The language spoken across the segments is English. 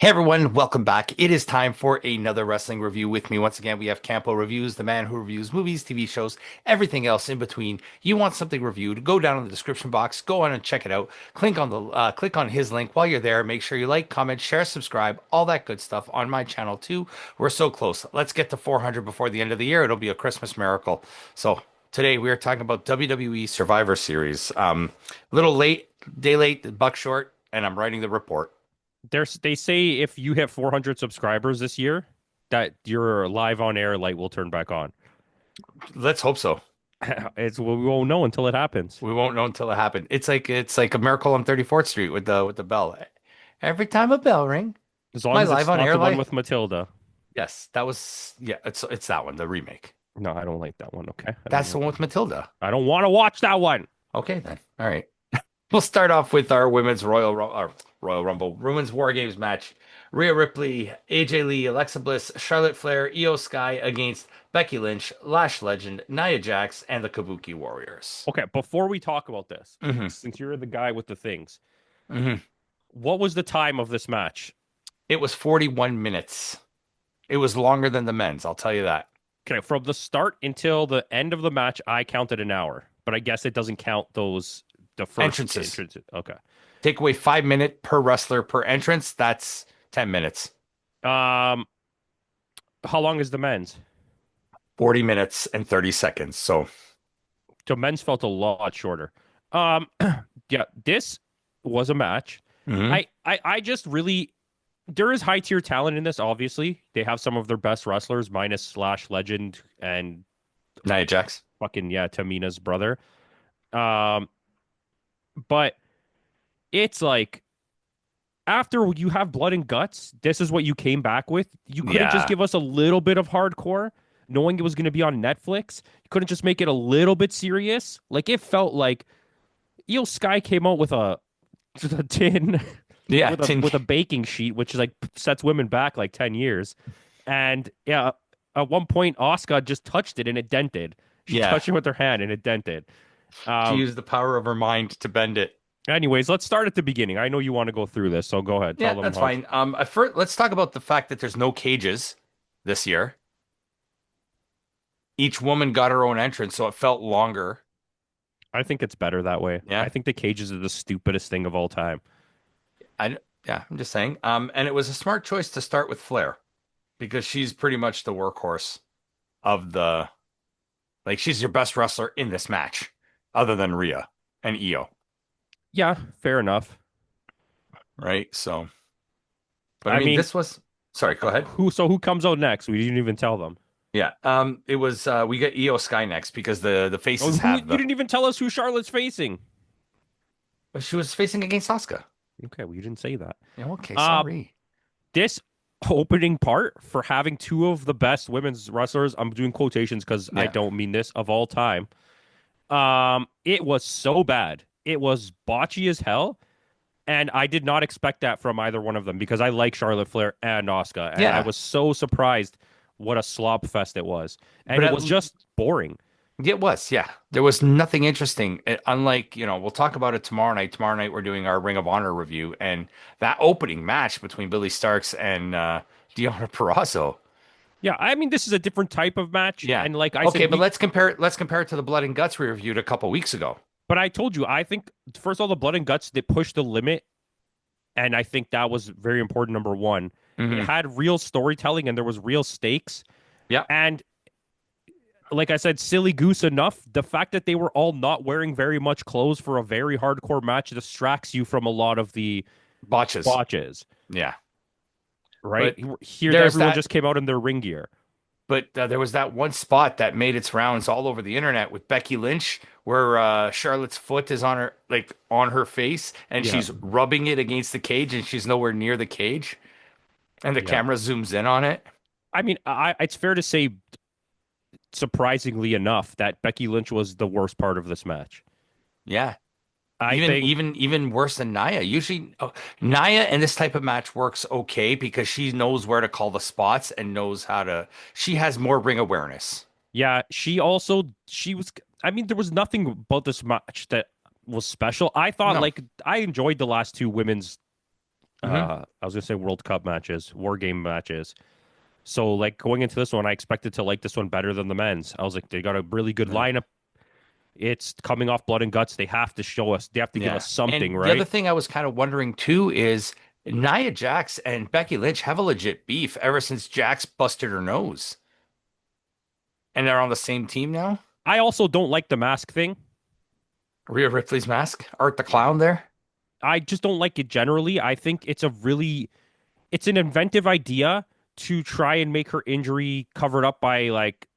Hey everyone, welcome back. It is time for another wrestling review. With me once again, we have Campo.Reviews, the man who reviews movies, TV shows, everything else in between. You want something reviewed, go down in the description box, go on and check it out. Click on his link while you're there. Make sure you like, comment, share, subscribe, all that good stuff on my channel too. We're so close. Let's get to 400 before the end of the year. It'll be a Christmas miracle. So today we are talking about WWE Survivor Series. Little late, day late, buck short, and I'm writing the report. They say if you hit 400 subscribers this year, that your live on air light will turn back on. Let's hope so. We won't know until it happens. We won't know until it happened. It's like a miracle on 34th Street with the bell. Every time a bell ring, As long my as live it's on not air the one light. with Matilda. Yes, that was it's that one, the remake. No, I don't like that one. Okay, That's the one with Matilda. I don't want to watch that one. Okay then. All right. We'll start off with our women's Royal Rumble women's War Games match. Rhea Ripley, AJ Lee, Alexa Bliss, Charlotte Flair, Io Sky against Becky Lynch, Lash Legend, Nia Jax, and the Kabuki Warriors. Okay, before we talk about this, hmm since you're the guy with the things, hmm what was the time of this match? It was 41 minutes. It was longer than the men's, I'll tell you that. Okay, from the start until the end of the match, I counted an hour, but I guess it doesn't count the first Entrances. entrance. Okay. Take away 5 minutes per wrestler per entrance. That's 10 minutes. Um, how long is the men's? 40 minutes and 30 seconds. So, So men's felt a lot shorter. Yeah, this was a match. mhm. I just really there is high tier talent in this. Obviously, they have some of their best wrestlers, minus Slash Legend and Nia Jax. fucking Tamina's brother. Um, but it's like after you have blood and guts, this is what you came back with. You couldn't just Yeah. give us a little bit of hardcore, knowing it was going to be on Netflix. You couldn't just make it a little bit serious. Like it felt like Eel Sky came out with a tin Yeah. with a baking sheet, which is like sets women back like 10 years. And yeah, at one point Oscar just touched it and it dented. She Yeah. touched it with her hand and it dented. She Um, used the power of her mind to bend it. anyways, let's start at the beginning. I know you want to go through this, so go ahead. Yeah, Tell them that's how. fine. First, let's talk about the fact that there's no cages this year. Each woman got her own entrance, so it felt longer. I think it's better that way. Yeah. I think the cages are the stupidest thing of all time. Yeah, I'm just saying. And it was a smart choice to start with Flair because she's pretty much the workhorse of like she's your best wrestler in this match, other than Rhea and Io, Yeah, fair enough. right? So, but I I mean, mean, this was sorry, go ahead. who comes out next? We didn't even tell them. Yeah. It was we got Io Sky next because the Oh, faces who you have the didn't even tell us who Charlotte's facing. she was facing against Asuka. Okay, well, you didn't say that. Yeah, okay, Uh, sorry. this opening part for having two of the best women's wrestlers, I'm doing quotations because I Yeah. don't mean this, of all time. It was so bad. It was botchy as hell. And I did not expect that from either one of them because I like Charlotte Flair and Asuka. And I Yeah. was so surprised what a slop fest it was. And But it was just boring. it was, yeah. There was nothing interesting. Unlike, we'll talk about it tomorrow night. Tomorrow night we're doing our Ring of Honor review, and that opening match between Billy Starks and Deonna Purrazzo. Yeah, I mean, this is a different type of match. Yeah. And like I Okay, said, but let's compare it to the Blood and Guts we reviewed a couple weeks ago. but I told you, I think, first of all, the blood and guts, they pushed the limit. And I think that was very important, number one. It hmm had real storytelling and there was real stakes. Yeah. And like I said, silly goose enough. The fact that they were all not wearing very much clothes for a very hardcore match distracts you from a lot of the Botches. botches, Yeah. right? But Here, there's everyone that just came out in their ring gear. But there was that one spot that made its rounds all over the internet with Becky Lynch, where Charlotte's foot is on her face, and Yeah, she's rubbing it against the cage, and she's nowhere near the cage, and the yeah. camera zooms in on it. I mean, it's fair to say, surprisingly enough, that Becky Lynch was the worst part of this match. Yeah, I even think, even even worse than Nia. Usually, Nia in this type of match works okay because she knows where to call the spots and knows how to. She has more ring awareness. yeah, she was. I mean, there was nothing about this match that was special. I thought, No, like, I enjoyed the last two women's Hmm. I was gonna say World Cup matches, War Game matches. So like going into this one, I expected to like this one better than the men's. I was like, they got a really good Yeah. lineup. It's coming off Blood and Guts. They have to show us. They have to give Yeah. us something, And the other right? thing I was kind of wondering too is Nia Jax and Becky Lynch have a legit beef ever since Jax busted her nose. And they're on the same team now? I also don't like the mask thing. Rhea Ripley's mask? Art the Clown there? I just don't like it generally. I think it's an inventive idea to try and make her injury covered up by like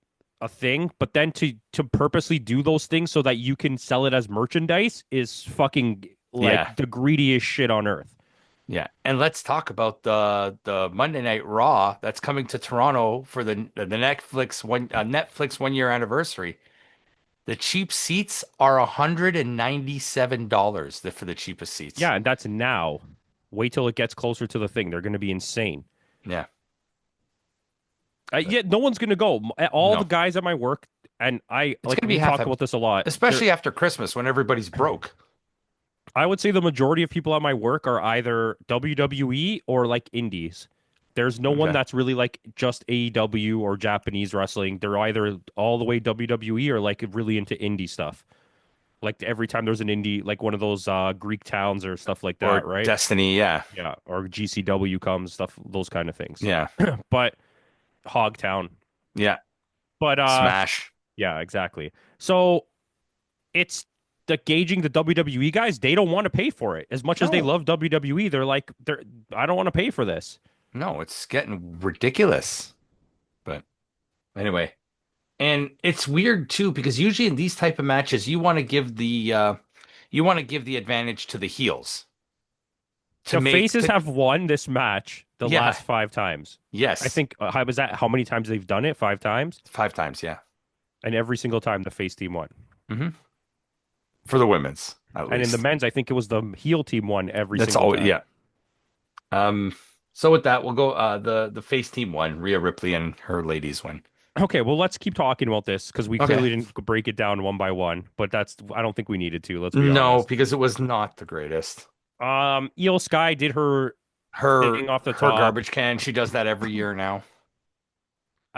a thing, but then to purposely do those things so that you can sell it as merchandise is fucking Yeah. like the greediest shit on earth. Yeah. And let's talk about the Monday Night Raw that's coming to Toronto for the Netflix 1 year anniversary. The cheap seats are $197 for the cheapest seats. Yeah, and that's now. Wait till it gets closer to the thing. They're going to be insane. Yeah. Yeah, no one's going to go. All the No. guys at my work, and I It's like gonna be we half talk empty, about this a lot. especially after Christmas when everybody's broke. I would say the majority of people at my work are either WWE or like indies. There's no one Okay. that's really like just AEW or Japanese wrestling. They're either all the way WWE or like really into indie stuff. Like every time there's an indie, like one of those Greek towns or stuff like that, Or right? Destiny, yeah. Yeah, or GCW comes, stuff, those kind of things. Yeah. But Hogtown. Yeah. But Smash. yeah, exactly. So it's the gauging the WWE guys, they don't want to pay for it. As much as they No. love WWE, they're like, I don't want to pay for this. No, it's getting ridiculous. But anyway, and it's weird too because usually in these type of matches you want to give the advantage to the heels to The make faces have won this match the yeah, last 5 times. I yes, think how was that? How many times they've done it? 5 times, 5 times, yeah. and every single time the face team won. Hmm. For the women's at And in the least. men's, I think it was the heel team won every That's single all, time. yeah. So with that, we'll go the face team won. Rhea Ripley and her ladies win. Okay, well, let's keep talking about this because we Okay. clearly didn't break it down one by one. But I don't think we needed to. Let's be No, honest. because it was not the greatest. Eel Sky did her Her thing off the her top. garbage can, she does that every year now.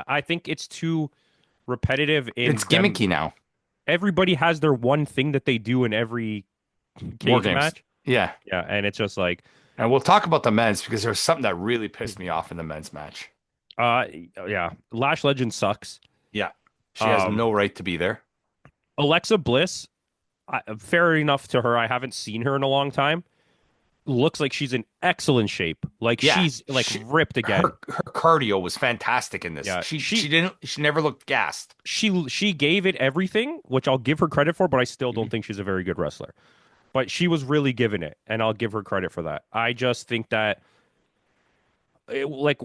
I think it's too repetitive It's in them. gimmicky now. Everybody has their one thing that they do in every War cage games. match. Yeah. Yeah, and it's just like, And we'll talk about the men's because there was something that really pissed me off in the men's match. uh, yeah, Lash Legend sucks. Yeah. She has Um, no right to be there. Alexa Bliss, fair enough to her. I haven't seen her in a long time. Looks like she's in excellent shape. Like Yeah. she's like ripped again. Her cardio was fantastic in this. Yeah, She never looked gassed. she gave it everything, which I'll give her credit for, but I still don't Mhm. think she's a very good wrestler. But she was really giving it, and I'll give her credit for that. I just think that like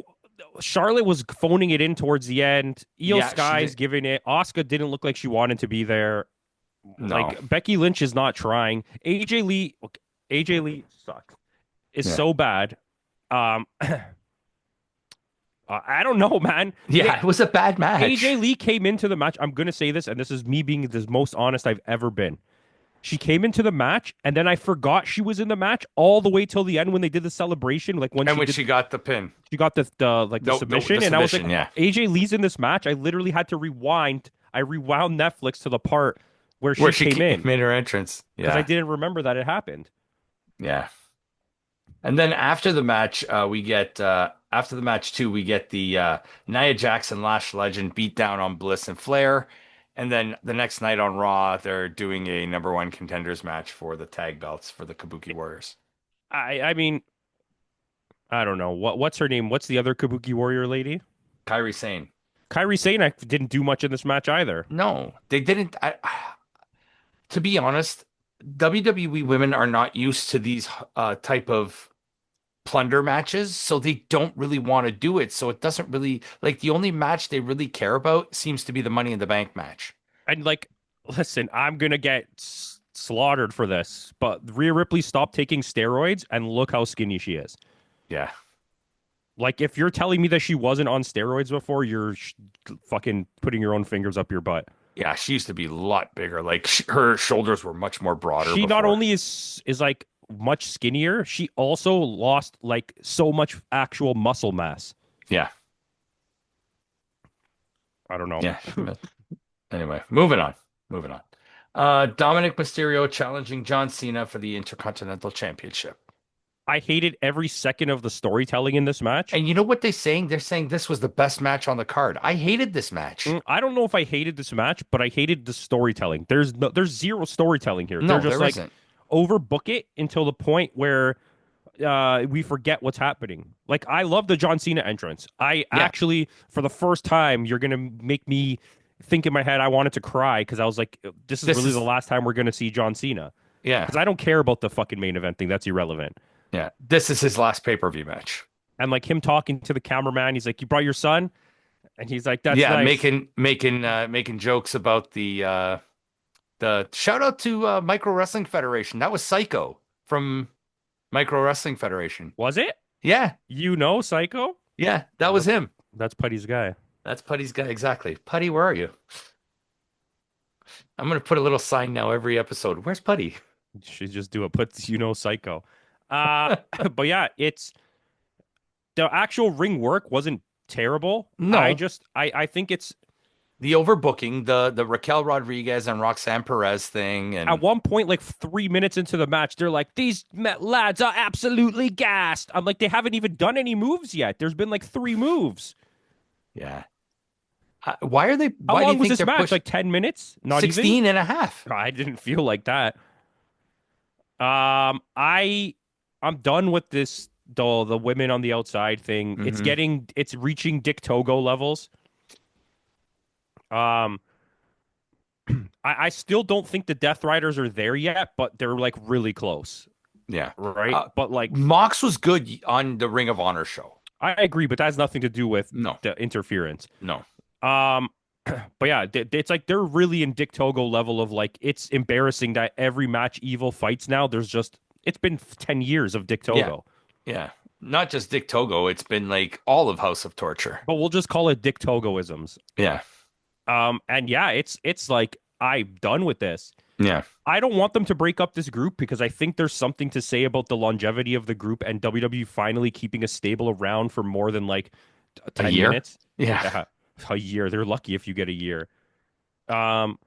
Charlotte was phoning it in towards the end. Io Yeah, she Sky's did. giving it. Asuka didn't look like she wanted to be there. No. Like Becky Lynch is not trying. AJ Lee sucks. Is Yeah. so bad. I don't know, man. Yeah, it was a bad match. AJ Lee came into the match. I'm gonna say this, and this is me being the most honest I've ever been. She came into the match, and then I forgot she was in the match all the way till the end when they did the celebration. Like when And when she got the pin. she got the submission, and I was like, yeah. AJ Lee's in this match. I literally had to rewind. I rewound Netflix to the part where Where she came in made her entrance. because I Yeah. didn't remember that it happened. Yeah. And then after the match, we get after the match too, we get the Nia Jackson Lash Legend beat down on Bliss and Flair. And then the next night on Raw, they're doing a number one contenders match for the tag belts for the Kabuki Warriors. I mean, I don't know what's her name. What's the other Kabuki Warrior lady? Kairi Sane. Kairi Sane didn't do much in this match either. No, they didn't. To be honest, WWE women are not used to these type of plunder matches, so they don't really want to do it. So it doesn't really like the only match they really care about seems to be the Money in the Bank match. And like, listen, I'm gonna get slaughtered for this, but Rhea Ripley stopped taking steroids, and look how skinny she is. Yeah. Like, if you're telling me that she wasn't on steroids before, you're fucking putting your own fingers up your butt. Yeah, she used to be a lot bigger. Like her shoulders were much more broader She not before. only is like much skinnier, she also lost like so much actual muscle mass. Yeah. I don't know. Yeah. Anyway, moving on. Moving on. Dominic Mysterio challenging John Cena for the Intercontinental Championship. I hated every second of the storytelling in this match. And you know what they're saying? They're saying this was the best match on the card. I hated this match. I don't know if I hated this match, but I hated the storytelling. There's zero storytelling here. They're No, just there like isn't. overbook it until the point where we forget what's happening. Like I love the John Cena entrance. I Yeah. actually, for the first time, you're gonna make me think in my head I wanted to cry because I was like, this is This really the is last time we're gonna see John Cena. yeah. Because I don't care about the fucking main event thing. That's irrelevant. Yeah. This is his last pay-per-view match. And like him talking to the cameraman, he's like, "You brought your son," and he's like, "That's Yeah, nice." making jokes about the shout out to Micro Wrestling Federation. That was Psycho from Micro Wrestling Federation. Was it? Yeah, You know, Psycho? yeah, that was That's him. that's Putty's guy. That's Putty's guy exactly. Putty, where are you? I'm gonna put a little sign now every episode. Where's Putty? Should just do it. Put Psycho. Uh, but yeah, it's the actual ring work wasn't terrible. No, I think it's the overbooking, the Raquel Rodriguez and Roxanne Perez thing, at and one point, like 3 minutes into the match, they're like, these lads are absolutely gassed. I'm like, they haven't even done any moves yet. There's been like 3 moves. yeah. Why are they? How Why do long you was think this they're match? pushing Like 10 minutes? Not even? 16 and a half? I didn't feel like that. I I'm done with this the women on the outside thing. Hmm. It's reaching Dick Togo levels. Um I still don't think the Death Riders are there yet, but they're like really close, Yeah. right? Uh, But like Mox was good on the Ring of Honor show. I agree, but that has nothing to do with No, the interference. no. Um but yeah, it's like they're really in Dick Togo level of like it's embarrassing that every match Evil fights now, there's just it's been 10 years of Dick Yeah, Togo. yeah. Not just Dick Togo. It's been like all of House of Torture. But we'll just call it Dick Togoisms. Yeah, And yeah, it's like I'm done with this. yeah. I don't want them to break up this group because I think there's something to say about the longevity of the group and WWE finally keeping a stable around for more than like A 10 year. minutes. Yeah. Yeah, a year. They're lucky if you get a year. Um,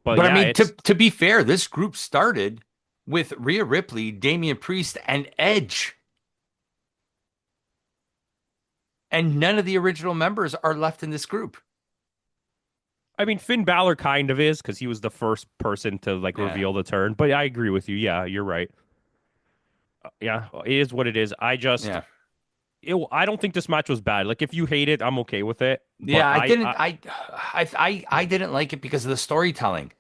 but But I yeah, mean, it's to be fair, this group started with Rhea Ripley, Damian Priest, and Edge, and none of the original members are left in this group. I mean Finn Balor kind of is because he was the first person to like Yeah, reveal the turn. But I agree with you. Yeah, you're right. Yeah, it is what it is. yeah, I don't think this match was bad. Like if you hate it, I'm okay with it. But yeah. I didn't. I didn't like it because of the storytelling.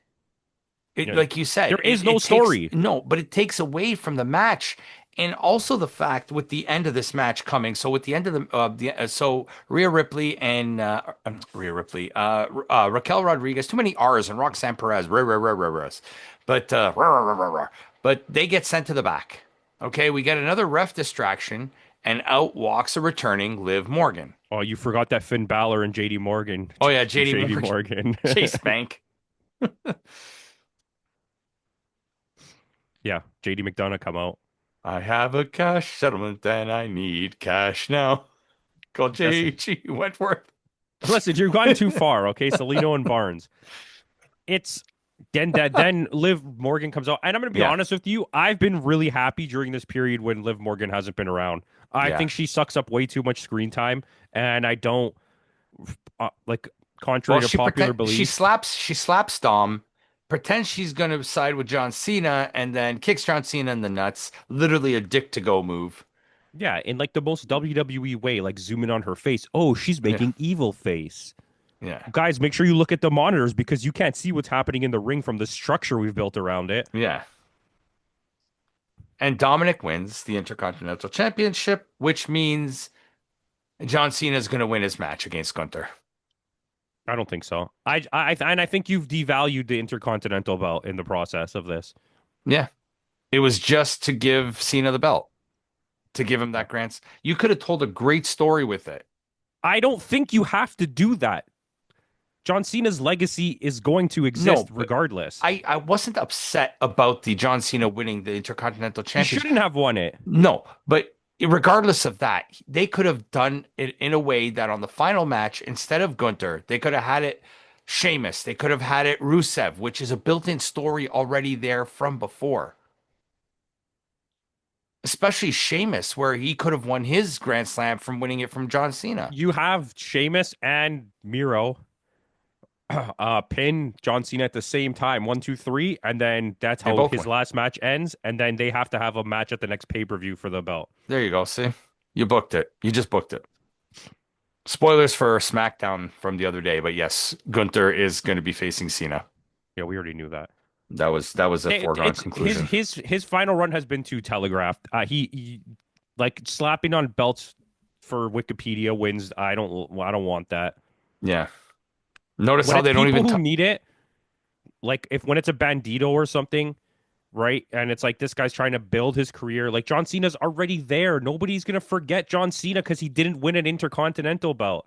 you It, know, like you said, there is no it takes story. no, but it takes away from the match, and also the fact with the end of this match coming. So with the end of so Rhea Ripley and Raquel Rodriguez, too many R's, and Roxanne Perez, but but they get sent to the back. Okay, we get another ref distraction, and out walks a returning Liv Morgan. Oh, you forgot that Finn Balor and JD Morgan. Oh yeah, JD JD Morgan, Morgan. Chase Bank. Yeah, JD McDonough come out. I have a cash settlement and I need cash now. Call Listen, J.G. Wentworth. listen, you've gone too far. Okay, Salino and Barnes. It's then Liv Morgan comes out, and I'm going to be Yeah, honest with you. I've been really happy during this period when Liv Morgan hasn't been around. I yeah. think she sucks up way too much screen time, and I don't like. Well, Contrary to popular belief, she slaps Dom, pretends she's gonna side with John Cena, and then kicks John Cena in the nuts. Literally a dick to go move. yeah, in like the most WWE way, like zooming on her face. Oh, she's Yeah, making evil face. yeah, Guys, make sure you look at the monitors because you can't see what's happening in the ring from the structure we've built around it. yeah. And Dominic wins the Intercontinental Championship, which means John Cena is gonna win his match against Gunther. I don't think so. I think you've devalued the Intercontinental belt in the process of this. Yeah, it was just to give Cena the belt, to give him that grants. You could have told a great story with it. I don't think you have to do that. John Cena's legacy is going to No, exist but regardless. I wasn't upset about the John Cena winning the Intercontinental He Championship. shouldn't have won it. No, but regardless of that, they could have done it in a way that on the final match, instead of Gunther, they could have had it Sheamus. They could have had it Rusev, which is a built-in story already there from before. Especially Sheamus, where he could have won his Grand Slam from winning it from John Cena. You have Sheamus and Miro pin John Cena at the same time, 1, 2, 3, and then that's They how both his win. last match ends, and then they have to have a match at the next pay-per-view for the belt. There you go. See, you booked it. You just booked it. Spoilers for SmackDown from the other day, but yes, Gunther is going to be facing Cena. Yeah, we already knew that. That was a foregone It's conclusion. his final run has been too telegraphed. He like slapping on belts for Wikipedia wins. I don't want that. Yeah. Notice When how it's they don't people even who talk. need it, like if when it's a bandito or something, right? And it's like this guy's trying to build his career. Like John Cena's already there. Nobody's gonna forget John Cena because he didn't win an intercontinental belt.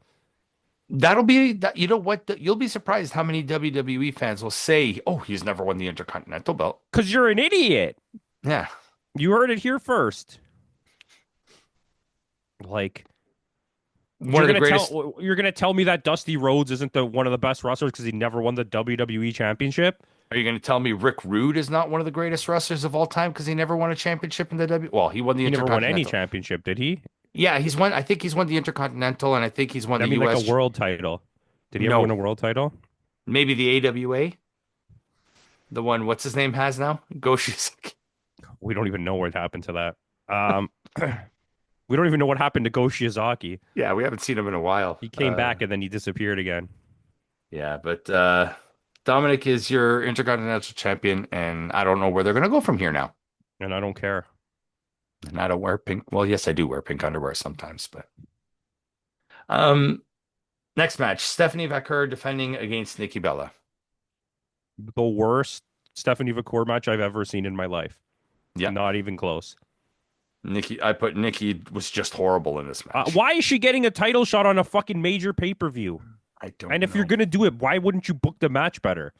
That'll be that. You know what? You'll be surprised how many WWE fans will say, "Oh, he's never won the Intercontinental Belt." Because you're an idiot. Yeah. You heard it here first. Like One of the greatest. you're gonna tell me that Dusty Rhodes isn't the one of the best wrestlers because he never won the WWE championship? Are you going to tell me Rick Rude is not one of the greatest wrestlers of all time because he never won a championship in the W? Well, he won the He never won any Intercontinental. championship, did he? Yeah, he's won. I think he's won the Intercontinental, and I think he's won I the mean, like a U.S. world title. Did he ever win No, a world title? maybe the AWA. The one, what's his name has now? Go Shizuki. We don't even know what happened to that. Um, we don't even know what happened to Go Shiozaki. Yeah, we haven't seen him in a while. He came back and then he disappeared again. Yeah, but Dominic is your Intercontinental Champion, and I don't know where they're going to go from here now. And I don't care. And I don't wear pink. Well, yes, I do wear pink underwear sometimes, but um, next match: Stephanie Vaquer defending against Nikki Bella. The worst Stephanie McCord match I've ever seen in my life. Yeah, Not even close. I put Nikki was just horrible in this match. Why is she getting a title shot on a fucking major pay-per-view? I don't And if you're know. gonna do it, why wouldn't you book the match better?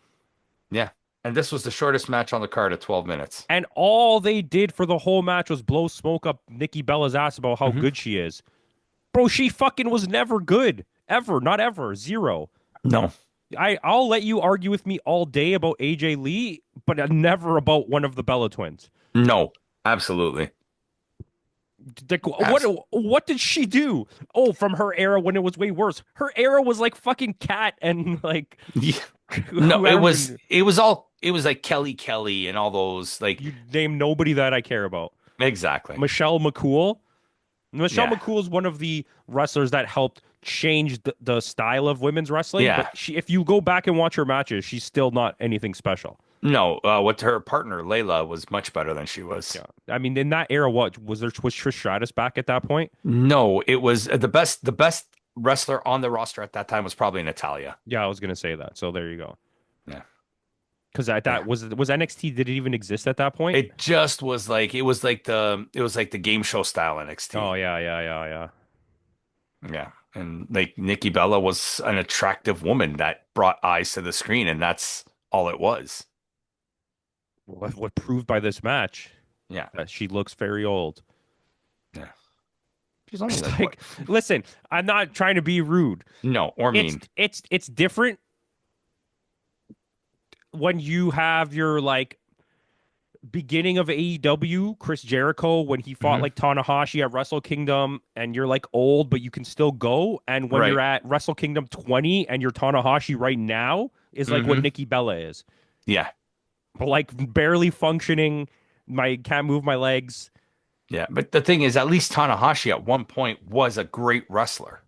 Yeah, and this was the shortest match on the card at 12 minutes. And all they did for the whole match was blow smoke up Nikki Bella's ass about how Mhm. good she is. Bro, she fucking was never good. Ever. Not ever. Zero. No, I'll let you argue with me all day about AJ Lee, but never about one of the Bella twins. no, absolutely. Like, Abs- what did she do? Oh, from her era when it was way worse. Her era was like fucking Cat and like Yeah. No, it whoever. was like Kelly and all those like You name nobody that I care about. exactly. Michelle McCool. Michelle Yeah. McCool is one of the wrestlers that helped change the style of women's wrestling. Yeah. But if you go back and watch her matches, she's still not anything special. No, with her partner Layla was much better than she was. Yeah. I mean, in that era, what was there? Was Trish Stratus back at that point? No, it was the best wrestler on the roster at that time was probably Natalia. Yeah, I was gonna say that. So there you go. Yeah. Because that Yeah. was NXT. Did it even exist at that point? It just was like it was like the game show style NXT. Oh yeah. Yeah. And like Nikki Bella was an attractive woman that brought eyes to the screen, and that's all it was. What proved by this match Yeah. that she looks very old. Yeah. She's only It's like what? like, listen, I'm not trying to be rude. No, or It's mean. it's different when you have your like beginning of AEW, Chris Jericho when he fought Mhm. like Tanahashi at Wrestle Kingdom, and you're like old but you can still go. And when Right. you're at Wrestle Kingdom 20 and you're Tanahashi right now is like what Mhm. Nikki Bella is. Yeah. Like barely functioning, can't move my legs. Yeah. But the thing is, at least Tanahashi at one point was a great wrestler.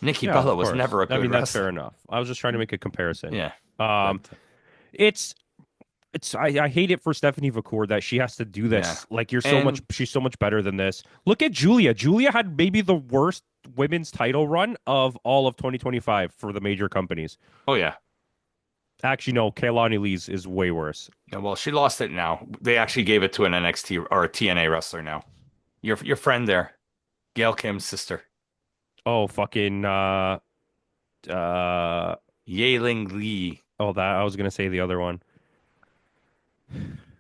Nikki Yeah, Bella of was course. never a I good mean that's fair wrestler. enough. I was just trying to make a comparison. Yeah. Um, But it's I hate it for Stephanie McCord that she has to do yeah. this. Like And she's so much better than this. Look at Julia. Julia had maybe the worst women's title run of all of 2025 for the major companies. oh yeah. Actually, no, Kaylani Lee's is way worse. Yeah, well, she lost it now. They actually gave it to an NXT or a TNA wrestler now. Your friend there, Gail Kim's sister. Oh, fucking Yeling Lee. Oh, that I was gonna say the other one.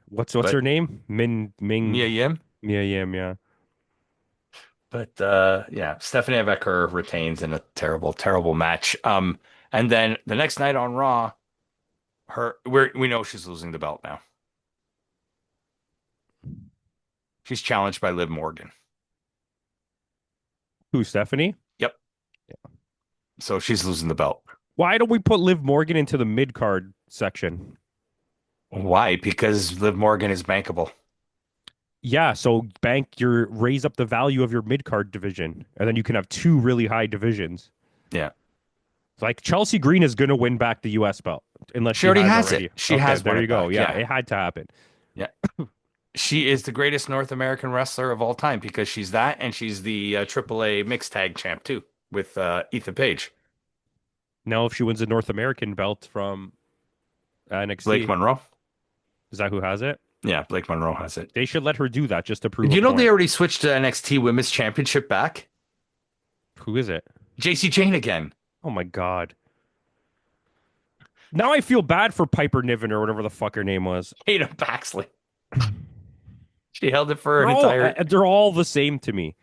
What's But her name? Min Mia Ming Yim. Mia Yim, yeah. But yeah, Stephanie Becker retains in a terrible, terrible match. And then the next night on Raw, we know she's losing the belt now. She's challenged by Liv Morgan. Who, Stephanie? Yep. So she's losing the belt. Why don't we put Liv Morgan into the mid card section? Why? Because Liv Morgan is bankable. Yeah, so raise up the value of your mid card division, and then you can have two really high divisions. Yeah. Like Chelsea Green is gonna win back the US belt unless She she already has has already. it. She Okay, has won there you it go. back. Yeah, Yeah. it had to happen. Yeah. She is the greatest North American wrestler of all time because she's that and she's the AAA mixed tag champ too with Ethan Page. Now, if she wins the North American belt from Blake NXT, Monroe. is that who has it? Yeah, Blake Monroe has it. They should let her do that just to prove Do a you know they point. already switched to NXT Women's Championship back? Who is it? JC Jane again. Oh my God. Now I feel bad for Piper Niven or whatever the fuck her name was. Hayden Paxley. She held it for an entire. They're all the same to me.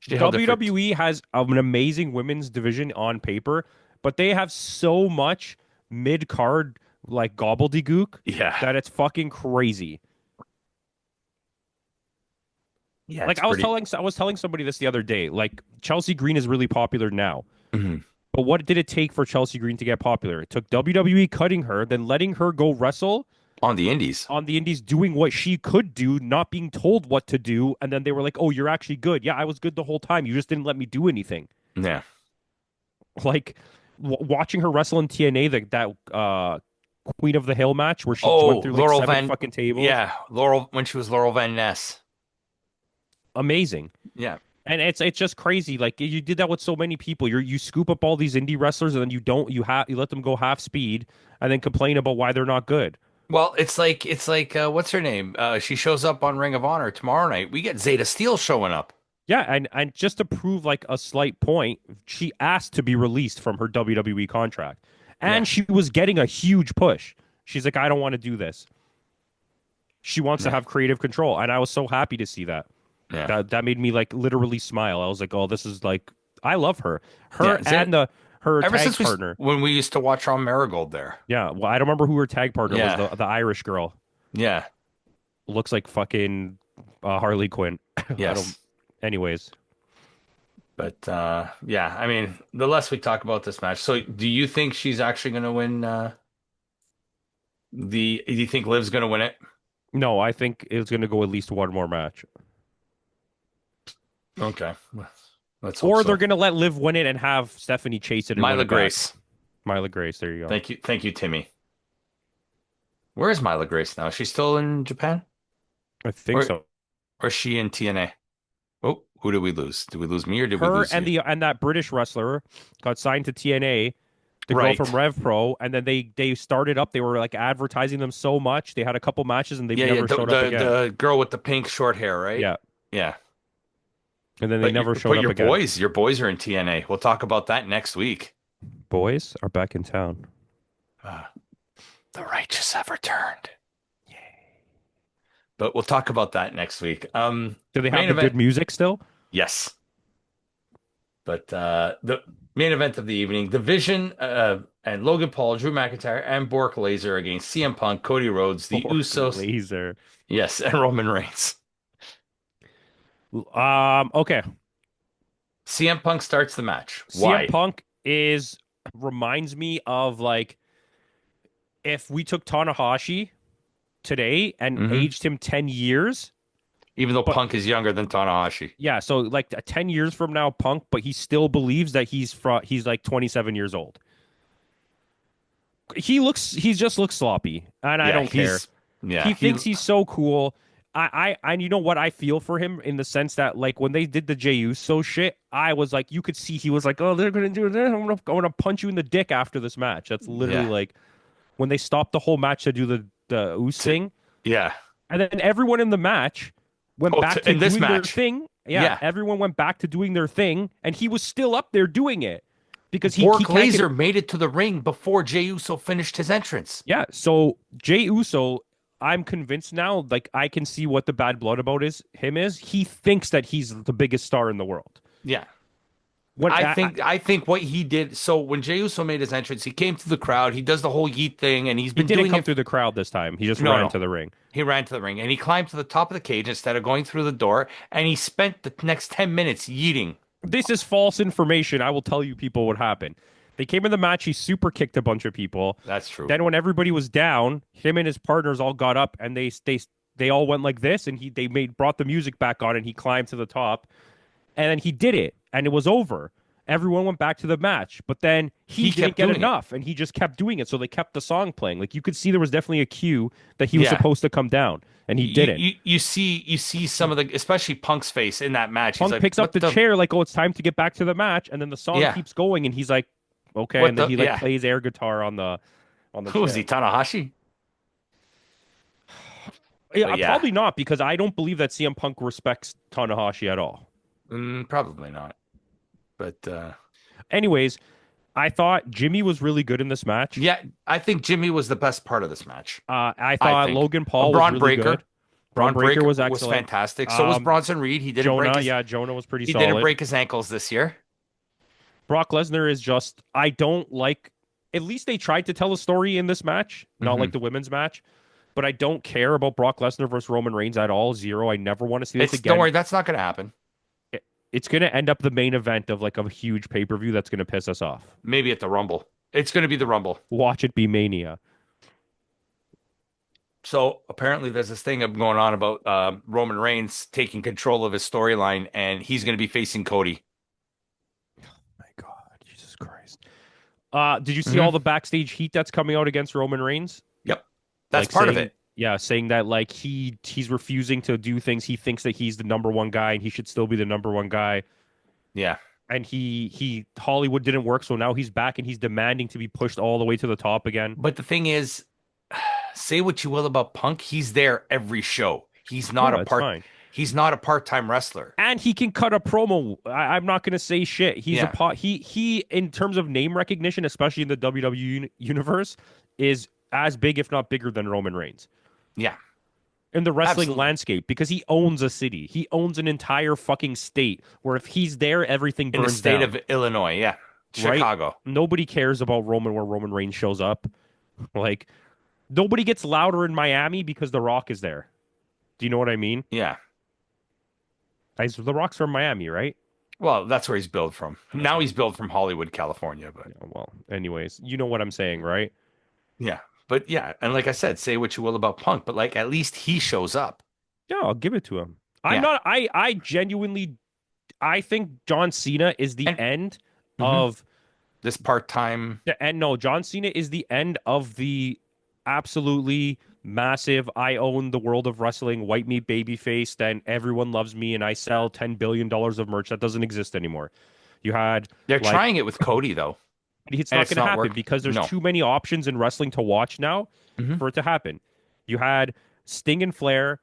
She held it for. WWE has an amazing women's division on paper, but they have so much mid card like gobbledygook Yeah. that it's fucking crazy. Yeah. Like It's pretty. I was telling somebody this the other day. Like Chelsea Green is really popular now. Mhm. But what did it take for Chelsea Green to get popular? It took WWE cutting her, then letting her go wrestle On the Indies. on the indies, doing what she could do, not being told what to do, and then they were like, "Oh, you're actually good." Yeah, I was good the whole time. You just didn't let me do anything. Yeah. Like watching her wrestle in TNA, that Queen of the Hill match where she Oh, went through like Laurel seven Van. fucking tables. Yeah. Laurel when she was Laurel Van Ness. Amazing. Yeah. And it's just crazy. Like you did that with so many people. You scoop up all these indie wrestlers and then you let them go half speed and then complain about why they're not good. Well, it's like what's her name? She shows up on Ring of Honor tomorrow night. We get Zeta Steel showing up. Yeah, and just to prove like a slight point, she asked to be released from her WWE contract. Yeah. And she was getting a huge push. She's like, I don't want to do this. She wants to Yeah. have creative control. And I was so happy to see that. Yeah. That made me like literally smile. I was like, oh, this is like I love her. Yeah. And her Ever tag since partner. when we used to watch her on Marigold there. Yeah, well, I don't remember who her tag partner was. Yeah. The Irish girl Yeah. looks like fucking Harley Quinn. I don't. Yes. Anyways, But yeah, I mean, the less we talk about this match. So, do you think she's actually going to win do you think Liv's going to win it? no, I think it's going to go at least one more match, Okay. Let's hope or so. they're going to let Liv win it and have Stephanie chase it. And win Myla it back. Grace. Myla Grace. There you go. Thank you, Timmy. Where is Myla Grace now? Is she still in Japan? I think Or so. or is she in TNA? Oh, who did we lose? Did we lose me or did we Her lose and you? and that British wrestler got signed to TNA. The Right. girl from Rev Pro, and then they started up. They were like advertising them so much. They had a couple matches, and they Yeah, never showed up again. the girl with the pink short hair, right? Yeah, Yeah. and then they never showed up again. Your boys are in TNA. We'll talk about that next week. Boys are back in town. Uh, the righteous have returned. Yay. But we'll talk about that next week. Do they have Main the event. good music still? Yes. But the main event of the evening, The Vision and Logan Paul, Drew McIntyre, and Bork Laser against CM Punk, Cody Rhodes, the Usos, Laser. yes, and Roman Reigns. Okay. CM Punk starts the match. Why? CM Punk reminds me of like if we took Tanahashi today and Mhm. aged him 10 years. Even though But- Punk is younger than Tanahashi. Yeah, so like 10 years from now, Punk, but he still believes that he's like 27 years old. He just looks sloppy, and I don't care. He thinks he's so cool. And you know what? I feel for him in the sense that like when they did the Jey Uso shit, I was like, you could see he was like, oh, they're gonna do this. I'm gonna punch you in the dick after this match. That's literally like when they stopped the whole match to do the Uso thing. Yeah. And then everyone in the match went back to in this doing their match. thing. Yeah. Everyone went back to doing their thing, and he was still up there doing it. because he Bork can't get. Laser made it to the ring before Jey Uso finished his entrance. Yeah, so Jey Uso, I'm convinced now, like I can see what the bad blood about is. He thinks that he's the biggest star in the world. Yeah. When I think what he did, so when Jey Uso made his entrance, he came to the crowd, he does the whole yeet thing, and he's he been didn't doing come it. through the crowd this time, he just No, ran no. to the ring. He ran to the ring and he climbed to the top of the cage instead of going through the door, and he spent the next 10 minutes yeeting. This is false information. I will tell you people what happened. They came in the match. He super kicked a bunch of people. That's true. Then when everybody was down, him and his partners all got up and they all went like this, and they brought the music back on, and he climbed to the top, and then he did it, and it was over. Everyone went back to the match, but then he He didn't kept get doing it. enough, and he just kept doing it. So they kept the song playing. Like you could see there was definitely a cue that he was Yeah. supposed to come down, and he didn't. You see some of the, especially Punk's face in that match. He's Punk like, picks up what the the chair like, oh, it's time to get back to the match, and then the song yeah. keeps going, and he's like, okay, What and then the he like yeah. plays air guitar on the Who is he, chair. Tanahashi? Yeah, But yeah. probably not because I don't believe that CM Punk respects Tanahashi at all. Probably not. But Anyways, I thought Jimmy was really good in this match. yeah, I think Jimmy was the best part of this match. I I thought think. Logan Paul was Braun really Breaker. good. Braun Braun Breaker Breaker was was excellent. fantastic. So was Um, Bronson Reed. Jonah, yeah, Jonah was pretty He didn't solid. break his ankles this year. Brock Lesnar is just I don't like. At least they tried to tell a story in this match, not Hmm like the women's match. But I don't care about Brock Lesnar versus Roman Reigns at all. Zero. I never want to see this It's don't again. worry, that's not going to happen. It's going to end up the main event of like a huge pay per view that's going to piss us off. Maybe at the Rumble. It's going to be the Rumble. Watch it be Mania. So apparently, there's this thing going on about Roman Reigns taking control of his storyline, and he's going to be facing Cody. My God, Jesus Christ. Did you see all Hmm the backstage heat that's coming out against Roman Reigns? Yep, that's Like part of saying, it. yeah, saying that like he's refusing to do things. He thinks that he's the number one guy and he should still be the number one guy. Yeah, And he Hollywood didn't work, so now he's back and he's demanding to be pushed all the way to the top again. but the thing is, say what you will about Punk, he's there every show. He's not Yeah, a it's part. fine. He's not a part-time wrestler. And he can cut a promo. I'm not going to say shit. He's a Yeah, pot. He in terms of name recognition, especially in the WWE universe, is as big, if not bigger, than Roman Reigns yeah, in the wrestling absolutely. landscape because he owns a city. He owns an entire fucking state where if he's there, everything In the burns state down. of Illinois, yeah, Right? Chicago. Nobody cares about Roman where Roman Reigns shows up. Like nobody gets louder in Miami because The Rock is there. Do you know what I mean? Yeah. The Rock's from Miami, right? Well, that's where he's billed from. Now he's billed from Hollywood, California, but Yeah, well, anyways, you know what I'm saying, right? yeah. But yeah, and like I said, say what you will about Punk, but like at least he shows up. Yeah, I'll give it to him. I'm Yeah. not. I genuinely. I think John Cena is the And end mhm, of this part-time, the end. No, John Cena is the end of the absolutely massive. I own the world of wrestling, white meat baby face. Then everyone loves me, and I sell $10 billion of merch that doesn't exist anymore. You had they're like trying it with Cody though, it's and not it's going to not happen working. because there's No. too many options in wrestling to watch now Hmm for it to happen. You had Sting and Flair.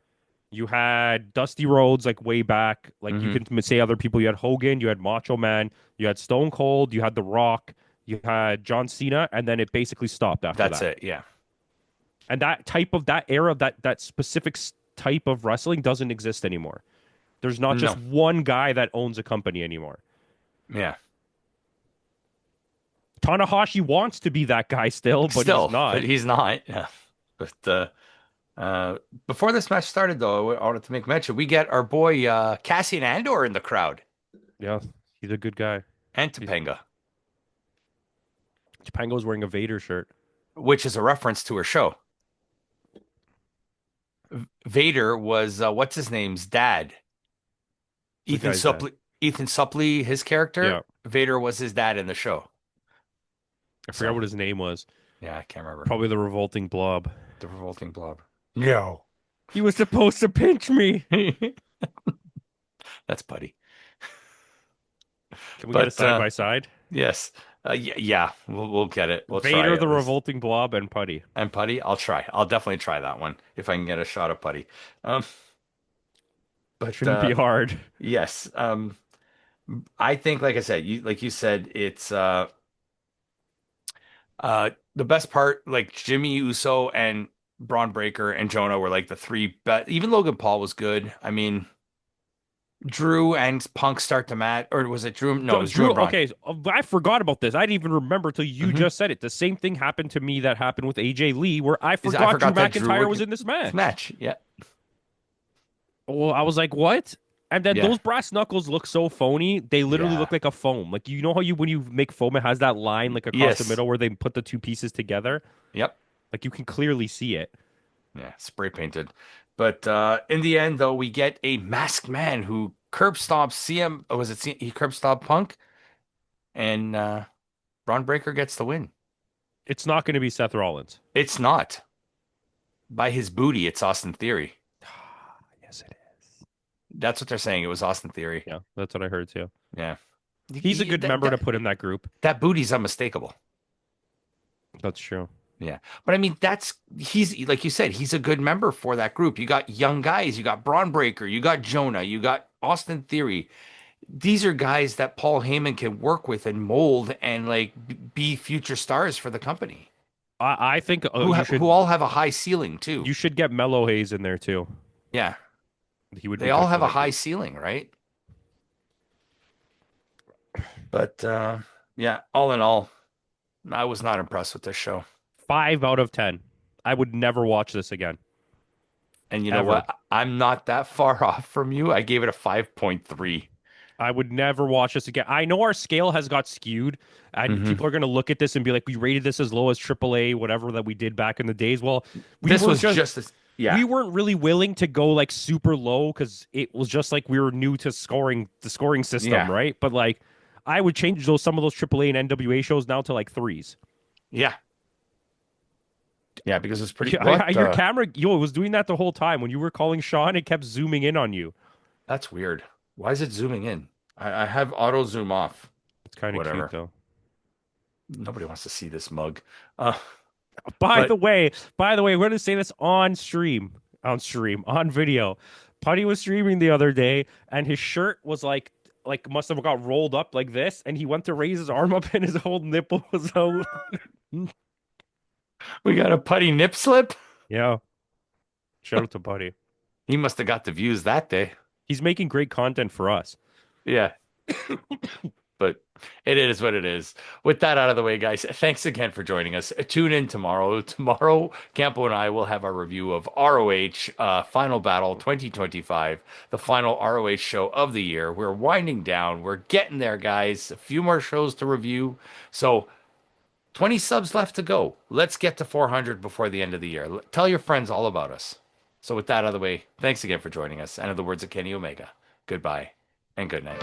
You had Dusty Rhodes like way back. Like you hmm can say other people. You had Hogan. You had Macho Man. You had Stone Cold. You had The Rock. You had John Cena, and then it basically stopped after That's that. it. Yeah. And that type of that era, that specific type of wrestling doesn't exist anymore. There's not just No. one guy that owns a company anymore. Yeah. Tanahashi wants to be that guy still, but he's Still, but not. he's not. Yeah. But before this match started, though, I wanted to make mention we get our boy Cassian Andor in the crowd Yeah, he's a good guy. and He's, Topanga, Topanga's wearing a Vader shirt. which is a reference to her show. Vader was what's his name's dad, The Ethan guy's dad. Suplee. Ethan Suplee, his character. Yeah, Vader was his dad in the show. I forgot So what his name was. yeah, I can't remember. Probably the revolting blob. The revolting blob. No. He was supposed to pinch me. That's Putty. Can we get a But side by side? yes, yeah, we'll get it. We'll try Vader, it the at least. revolting blob, and Putty. And Putty, I'll try. I'll definitely try that one if I can get a shot of Putty. Um, but Shouldn't be hard. yes, I think, like I said, you said, it's The best part, like Jimmy Uso and Braun Breaker and Jonah were like the three best. Even Logan Paul was good. I mean, Drew and Punk start to match, or was it Drew? No, it was Drew Drew, and Braun. okay, I forgot about this. I didn't even remember till you Hmm. just said it. The same thing happened to me that happened with AJ Lee, where I Is I forgot Drew forgot that Drew McIntyre would was in this this match. match. Yeah, Well, I was like, what? And then yeah, those brass knuckles look so phony. They literally yeah. look like a foam. Like you know how you when you make foam, it has that line like across the Yes. middle where they put the two pieces together. Yep. Like you can clearly see it. Yeah, spray painted. But in the end, though, we get a masked man who curb stomps CM. Oh, was it he curb stomped Punk and Braun Breaker gets the win. It's not going to be Seth Rollins. It's not by his booty. It's Austin Theory. Yes, it is. That's what they're saying. It was Austin Theory. Yeah, that's what I heard too. Yeah. He's a good That, member to that, put in that group. that booty's unmistakable. That's true. Yeah. But I mean, he's like you said, he's a good member for that group. You got young guys, you got Braun Breaker, you got Jonah, you got Austin Theory. These are guys that Paul Heyman can work with and mold and like be future stars for the company I think who who all have a high ceiling too. you should get Mellow Hayes in there too. Yeah. He would They be all good for have a that high group. ceiling, right? But yeah, all in all, I was not impressed with this show. 5 out of 10. I would never watch this again. And you know Ever. what? I'm not that far off from you. I gave it a 5.3. I would never watch this again. I know our scale has got skewed, and Hmm. people are going to look at this and be like, "We rated this as low as AAA, whatever that we did back in the days." Well, we This were was just just as, yeah, we weren't really willing to go like super low because it was just like we were new to the scoring system, yeah, right? But like, I would change some of those AAA and NWA shows now to like threes. yeah, yeah, because it's pretty, Yeah, what? your camera, it was doing that the whole time when you were calling Sean. It kept zooming in on you. That's weird. Why is it zooming in? I have auto zoom off. It's kind of cute Whatever. though. Nobody wants to see this mug. Uh, By the but way, we're going to say this on video. Putty was streaming the other day, and his shirt was like must have got rolled up like this, and he went to raise his arm up, and his whole nipple was out. we got a putty nip slip. Yeah, shout out to Putty. He must have got the views that day. He's making great content for us. Yeah. But it is what it is. With that out of the way, guys, thanks again for joining us. Tune in tomorrow. Tomorrow, Campo and I will have our review of ROH Final Battle 2025, the final ROH show of the year. We're winding down. We're getting there, guys. A few more shows to review. So 20 subs left to go. Let's get to 400 before the end of the year. Tell your friends all about us. So with that out of the way, thanks again for joining us. And in the words of Kenny Omega, goodbye and good night.